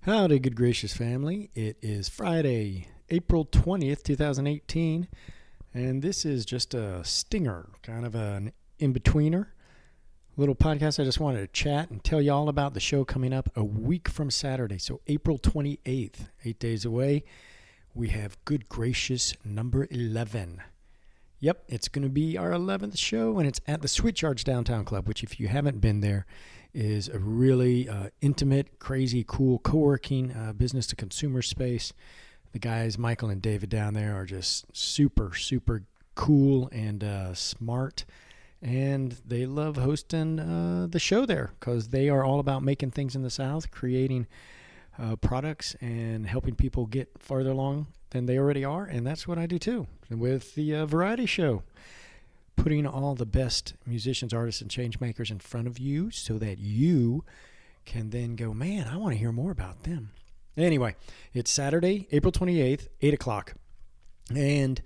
Howdy, good gracious family. It is Friday, April 20th, 2018, and this is just a stinger, kind of an in-betweener, little podcast. I just wanted to chat and tell you all about the show coming up a week from Saturday, so April 28th, 8 days away. We have Good Gracious number 11. Yep, it's going to be our 11th show, and it's at the Switchyards Downtown Club, which if you haven't been there, is a really intimate, crazy, cool co-working business-to-consumer space. The guys, Michael and David down there, are just super, super cool and smart, and they love hosting the show there because they are all about making things in the South, creating products and helping people get farther along than they already are, and that's what I do too with the variety show. Putting all the best musicians, artists, and change makers in front of you so that you can then go, man, I want to hear more about them. Anyway, it's Saturday, April 28th, 8 o'clock. And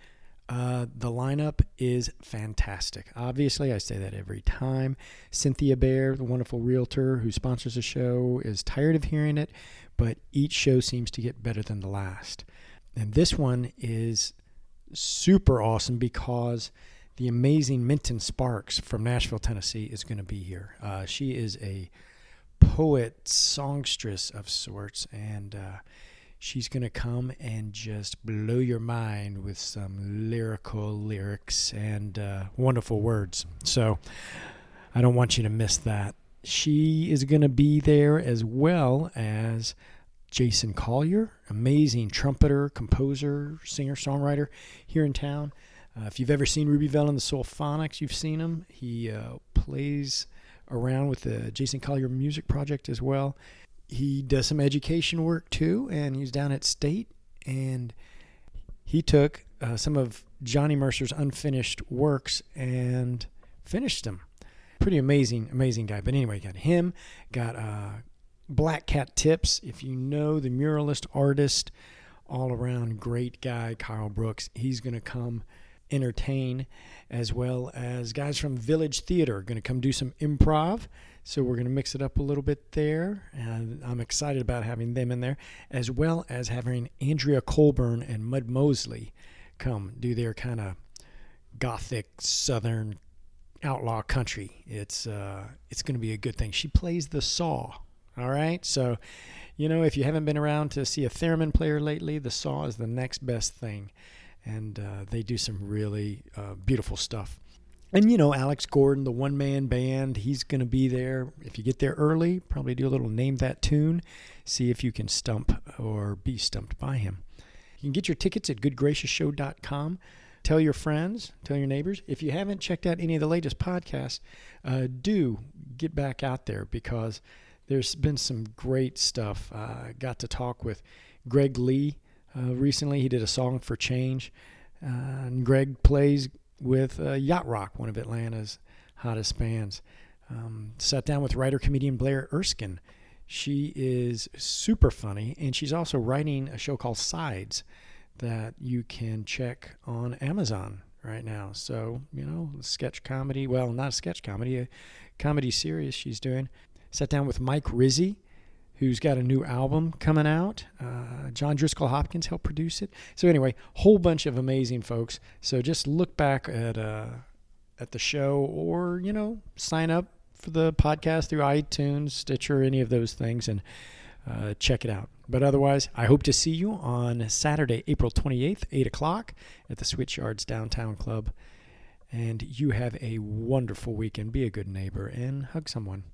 the lineup is fantastic. Obviously, I say that every time. Cynthia Bear, the wonderful realtor who sponsors the show, is tired of hearing it, but each show seems to get better than the last. And this one is super awesome because the amazing Minton Sparks from Nashville, Tennessee is going to be here. She is a poet, songstress of sorts, and she's going to come and just blow your mind with some lyrical lyrics and wonderful words. So I don't want you to miss that. She is going to be there as well as Jason Collier, amazing trumpeter, composer, singer-songwriter here in town. If you've ever seen Ruby Vell and the Soulphonics, you've seen him. He plays around with the Jason Collier Music Project as well. He does some education work too, and he's down at State, and he took some of Johnny Mercer's unfinished works and finished them. Pretty amazing guy. But anyway, got him, got BlackCatTips, if you know the muralist artist, all around great guy, Kyle Brooks. He's going to come entertain, as well as guys from Village Theater are going to come do some improv. So we're going to mix it up a little bit there. And I'm excited about having them in there, as well as having Andrea Colburn and Moseley come do their kind of gothic southern outlaw country. It's going to be a good thing. She plays the saw. All right. So, if you haven't been around to see a theremin player lately, the saw is the next best thing. And they do some really beautiful stuff. And, Alex Gordon, the one-man band, he's going to be there. If you get there early, probably do a little name that tune, see if you can stump or be stumped by him. You can get your tickets at goodgracioushow.com. Tell your friends, tell your neighbors. If you haven't checked out any of the latest podcasts, do get back out there because there's been some great stuff. I got to talk with Greg Lee. Recently, he did a song for Change, and Greg plays with Yacht Rock, one of Atlanta's hottest bands. Sat down with writer-comedian Blair Erskine. She is super funny, and she's also writing a show called Sides that you can check on Amazon right now. So, sketch comedy, well, not a sketch comedy, a comedy series she's doing. Sat down with Mike Rizzi, who's got a new album coming out. John Driscoll Hopkins helped produce it. So anyway, whole bunch of amazing folks. So just look back at the show or, sign up for the podcast through iTunes, Stitcher, any of those things, and check it out. But otherwise, I hope to see you on Saturday, April 28th, 8 o'clock at the Switchyards Downtown Club. And you have a wonderful weekend. Be a good neighbor and hug someone.